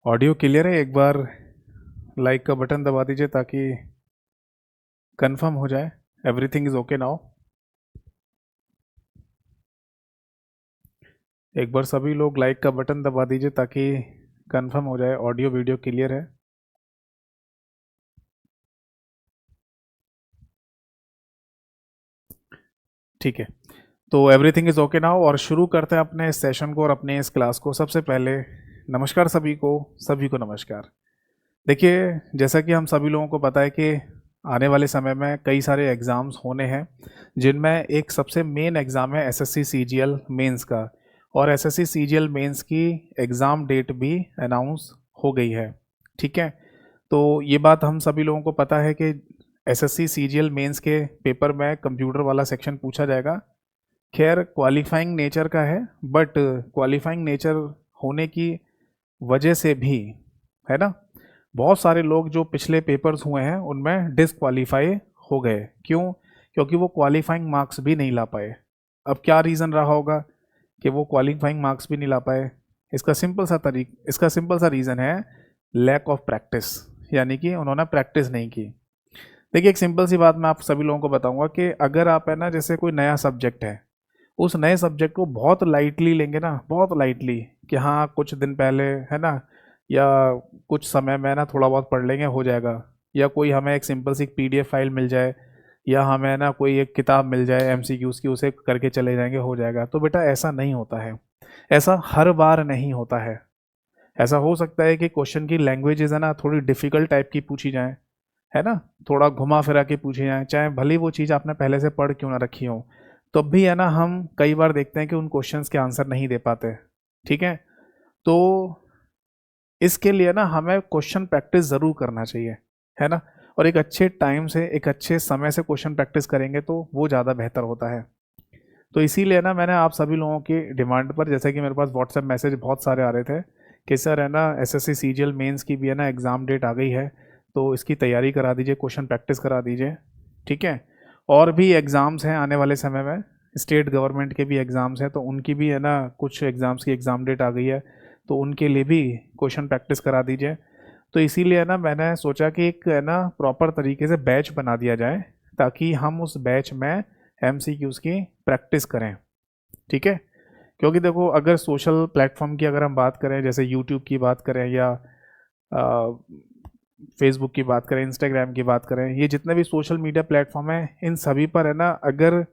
Audio clear है? एक बार like का बटन दबा दीजिए ताकि कंफर्म हो जाए एवरीथिंग इज ओके नाउ। एक बार सभी लोग लाइक का बटन दबा दीजिए ताकि कंफर्म हो जाए ऑडियो वीडियो क्लियर है। ठीक है, तो एवरीथिंग इज ओके नाउ और शुरू करते हैं अपने इस सेशन को और अपने इस क्लास को। सबसे पहले नमस्कार सभी को नमस्कार। देखिए, जैसा कि हम सभी लोगों को पता है कि आने वाले समय में कई सारे एग्ज़ाम्स होने हैं, जिनमें एक सबसे मेन एग्ज़ाम है एसएससी सीजीएल मेंस का। और एसएससी सीजीएल मेंस की एग्ज़ाम डेट भी अनाउंस हो गई है। ठीक है, तो ये बात हम सभी लोगों को पता है कि एसएससी सीजीएल मेंस के पेपर में कंप्यूटर वाला सेक्शन पूछा जाएगा। खैर, क्वालिफाइंग नेचर का है, बट क्वालिफाइंग नेचर होने की वजह से भी, है ना, बहुत सारे लोग जो पिछले पेपर्स हुए हैं उनमें डिसक्वालीफाई हो गए। क्यों? क्योंकि वो क्वालिफाइंग मार्क्स भी नहीं ला पाए। अब क्या रीज़न रहा होगा कि वो क्वालिफाइंग मार्क्स भी नहीं ला पाए? इसका सिंपल सा रीज़न है लैक ऑफ प्रैक्टिस, यानी कि उन्होंने प्रैक्टिस नहीं की। देखिए, एक सिंपल सी बात मैं आप सभी लोगों को बताऊंगा कि अगर आप, है ना, जैसे कोई नया सब्जेक्ट है, उस नए सब्जेक्ट को बहुत लाइटली लेंगे ना, बहुत लाइटली, कि हाँ कुछ दिन पहले, है ना, या कुछ समय में ना थोड़ा बहुत पढ़ लेंगे हो जाएगा, या कोई हमें एक सिंपल सी पीडीएफ फाइल मिल जाए, या हमें ना कोई एक किताब मिल जाए एमसीक्यूज़ की, उसे करके चले जाएंगे हो जाएगा, तो बेटा ऐसा नहीं होता है। ऐसा हर बार नहीं होता है। ऐसा हो सकता है कि क्वेश्चन की लैंग्वेजेस, है ना, थोड़ी डिफ़िकल्ट टाइप की पूछी जाए, है ना, थोड़ा घुमा फिरा के पूछी जाए, चाहे भले वो चीज़ आपने पहले से पढ़ क्यों ना रखी हो, तब भी, है ना, हम कई बार देखते हैं कि उन क्वेश्चंस के आंसर नहीं दे पाते। ठीक है, तो इसके लिए ना हमें क्वेश्चन प्रैक्टिस ज़रूर करना चाहिए, है ना, और एक अच्छे टाइम से, एक अच्छे समय से क्वेश्चन प्रैक्टिस करेंगे तो वो ज़्यादा बेहतर होता है। तो इसीलिए ना मैंने आप सभी लोगों की डिमांड पर, जैसे कि मेरे पास व्हाट्सएप मैसेज बहुत सारे आ रहे थे कि सर, है ना, एसएससी सीजीएल मेंस की भी, है ना, एग्ज़ाम डेट आ गई है, तो इसकी तैयारी करा दीजिए, क्वेश्चन प्रैक्टिस करा दीजिए। ठीक है, और भी एग्ज़ाम्स हैं आने वाले समय में, स्टेट गवर्नमेंट के भी एग्ज़ाम्स हैं, तो उनकी भी, है ना, कुछ एग्ज़ाम्स की एग्ज़ाम डेट आ गई है, तो उनके लिए भी क्वेश्चन प्रैक्टिस करा दीजिए। तो इसीलिए ना मैंने सोचा कि एक, है ना, प्रॉपर तरीके से बैच बना दिया जाए, ताकि हम उस बैच में एमसीक्यूज़ की प्रैक्टिस करें। ठीक है, क्योंकि देखो, अगर सोशल प्लेटफॉर्म की अगर हम बात करें, जैसे यूट्यूब की बात करें, या फेसबुक की बात करें, इंस्टाग्राम की बात करें, ये जितने भी सोशल मीडिया प्लेटफॉर्म हैं, इन सभी पर, है ना, अगर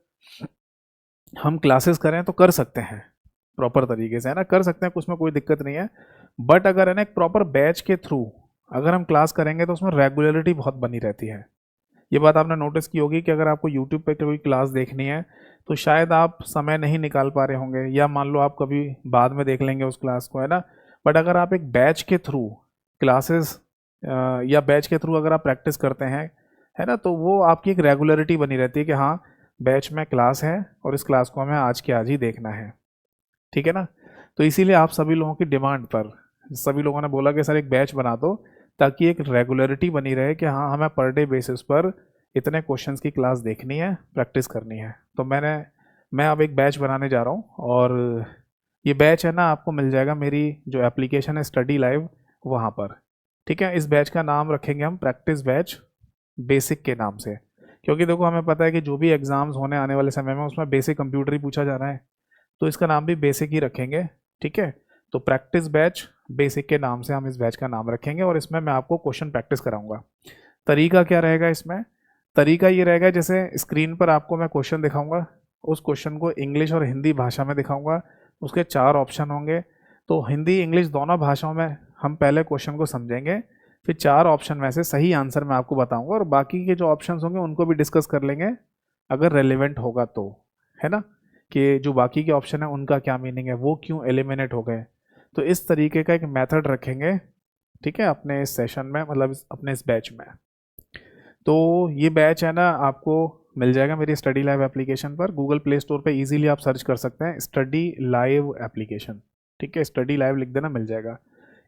हम क्लासेस करें तो कर सकते हैं प्रॉपर तरीके से, है ना, कर सकते हैं, उसमें कोई दिक्कत नहीं है। बट अगर, है ना, एक प्रॉपर बैच के थ्रू अगर हम क्लास करेंगे तो उसमें रेगुलरिटी बहुत बनी रहती है। ये बात आपने नोटिस की होगी कि अगर आपको यूट्यूब पे कोई क्लास देखनी है तो शायद आप समय नहीं निकाल पा रहे होंगे, या मान लो आप कभी बाद में देख लेंगे उस क्लास को, है ना। बट अगर आप एक बैच के थ्रू क्लासेस, या बैच के थ्रू अगर आप प्रैक्टिस करते हैं, है ना, तो वो आपकी एक रेगुलरिटी बनी रहती है कि हाँ, बैच में क्लास है और इस क्लास को हमें आज के आज ही देखना है। ठीक है ना, तो इसीलिए आप सभी लोगों की डिमांड पर सभी लोगों ने बोला कि सर एक बैच बना दो, ताकि एक रेगुलरिटी बनी रहे कि हाँ, हमें पर डे बेसिस पर इतने क्वेश्चंस की क्लास देखनी है, प्रैक्टिस करनी है। तो मैं अब एक बैच बनाने जा रहा हूँ, और ये बैच, है ना, आपको मिल जाएगा मेरी जो एप्लीकेशन है स्टडी लाइव, वहाँ पर। ठीक है, इस बैच का नाम रखेंगे हम प्रैक्टिस बैच बेसिक के नाम से, क्योंकि देखो हमें पता है कि जो भी एग्ज़ाम्स होने आने वाले समय में उसमें बेसिक कंप्यूटर ही पूछा जाना है, तो इसका नाम भी बेसिक ही रखेंगे। ठीक है, तो प्रैक्टिस बैच बेसिक के नाम से हम इस बैच का नाम रखेंगे, और इसमें मैं आपको क्वेश्चन प्रैक्टिस कराऊंगा। तरीका क्या रहेगा इसमें? तरीका ये रहेगा, जैसे स्क्रीन पर आपको मैं क्वेश्चन दिखाऊंगा, उस क्वेश्चन को इंग्लिश और हिंदी भाषा में दिखाऊंगा। उसके 4 ऑप्शन होंगे, तो हिंदी इंग्लिश दोनों भाषाओं में हम पहले क्वेश्चन को समझेंगे, फिर 4 ऑप्शन में से सही आंसर मैं आपको बताऊंगा, और बाकी के जो ऑप्शंस होंगे उनको भी डिस्कस कर लेंगे अगर रेलिवेंट होगा तो, है ना, कि जो बाकी के ऑप्शन है उनका क्या मीनिंग है, वो क्यों एलिमिनेट हो गए। तो इस तरीके का एक मेथड रखेंगे, ठीक है, अपने इस सेशन में, मतलब अपने इस बैच में। तो ये बैच, है ना, आपको मिल जाएगा मेरी स्टडी लाइव एप्लीकेशन पर, गूगल प्ले स्टोर पे इजीली आप सर्च कर सकते हैं स्टडी लाइव एप्लीकेशन। ठीक है, स्टडी लाइव लिख देना, मिल जाएगा।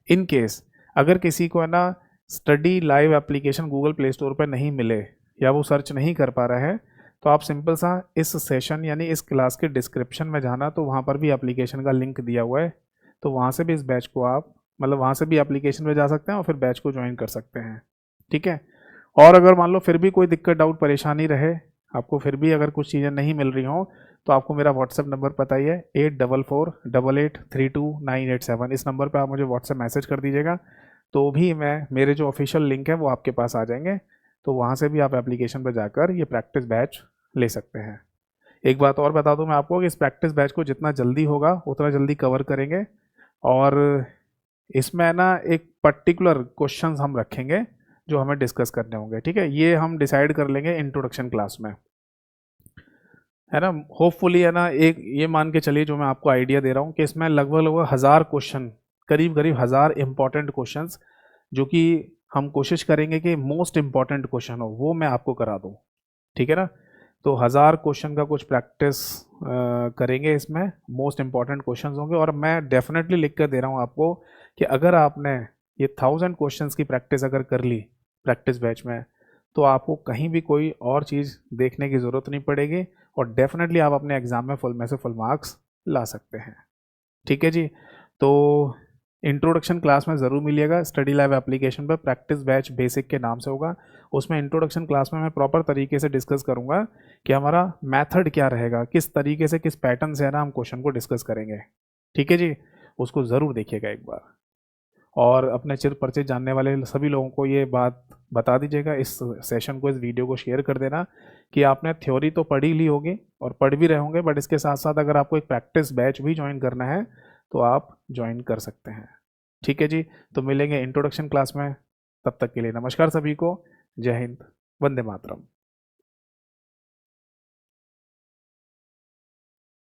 इन केस अगर किसी को, है ना, study live application Google play store पर नहीं मिले, या वो सर्च नहीं कर पा रहा है, तो आप सिंपल सा इस सेशन यानी इस क्लास के डिस्क्रिप्शन में जाना, तो वहाँ पर भी एप्लीकेशन का लिंक दिया हुआ है, तो वहाँ से भी इस बैच को आप मतलब वहाँ से भी एप्लीकेशन पे जा सकते हैं और फिर बैच को ज्वाइन कर सकते हैं। ठीक है। और अगर मान लो फिर भी कोई दिक्कत डाउट परेशानी रहे, आपको फिर भी अगर कुछ चीज़ें नहीं मिल रही हों, तो आपको मेरा व्हाट्सएप नंबर पता ही है, 8448832987। इस नंबर पे आप मुझे व्हाट्सएप मैसेज कर दीजिएगा, तो भी मैं मेरे जो ऑफिशियल लिंक है वो आपके पास आ जाएंगे, तो वहाँ से भी आप एप्लीकेशन पर जाकर ये प्रैक्टिस बैच ले सकते हैं। एक बात और बता दूं मैं आपको कि इस प्रैक्टिस बैच को जितना जल्दी होगा उतना जल्दी कवर करेंगे, और इसमें ना एक पर्टिकुलर क्वेश्चंस हम रखेंगे जो हमें डिस्कस करने होंगे। ठीक है, ये हम डिसाइड कर लेंगे इंट्रोडक्शन क्लास में, है ना। होपफुली, है ना, एक ये मान के चलिए जो मैं आपको आइडिया दे रहा हूँ कि इसमें लगभग लगभग 1000 क्वेश्चन, करीब करीब 1000 इंपॉर्टेंट क्वेश्चंस, जो कि हम कोशिश करेंगे कि मोस्ट इंपॉर्टेंट क्वेश्चन हो वो मैं आपको करा दूँ। ठीक है ना। तो 1000 क्वेश्चन का कुछ प्रैक्टिस करेंगे, इसमें मोस्ट इंपॉर्टेंट क्वेश्चंस होंगे, और मैं डेफिनेटली लिख कर दे रहा हूँ आपको कि अगर आपने ये 1000 क्वेश्चंस की प्रैक्टिस अगर कर ली प्रैक्टिस बैच में, तो आपको कहीं भी कोई और चीज़ देखने की ज़रूरत नहीं पड़ेगी, और डेफिनेटली आप अपने एग्ज़ाम में फुल में से फुल मार्क्स ला सकते हैं। ठीक है जी। तो इंट्रोडक्शन क्लास में ज़रूर मिलिएगा, स्टडी लैब एप्लीकेशन पर प्रैक्टिस बैच बेसिक के नाम से होगा। उसमें इंट्रोडक्शन क्लास में मैं प्रॉपर तरीके से डिस्कस करूँगा कि हमारा मेथड क्या रहेगा, किस तरीके से, किस पैटर्न से, है ना, हम क्वेश्चन को डिस्कस करेंगे। ठीक है जी, उसको ज़रूर देखिएगा एक बार, और अपने चिर परिचित जानने वाले सभी लोगों को ये बात बता दीजिएगा, इस सेशन को, इस वीडियो को शेयर कर देना कि आपने थ्योरी तो पढ़ी ली होगी और पढ़ भी रहे होंगे, बट इसके साथ साथ अगर आपको एक प्रैक्टिस बैच भी ज्वाइन करना है तो आप ज्वाइन कर सकते हैं। ठीक है जी। तो मिलेंगे इंट्रोडक्शन क्लास में, तब तक के लिए नमस्कार सभी को, जय हिंद, वंदे मातरम।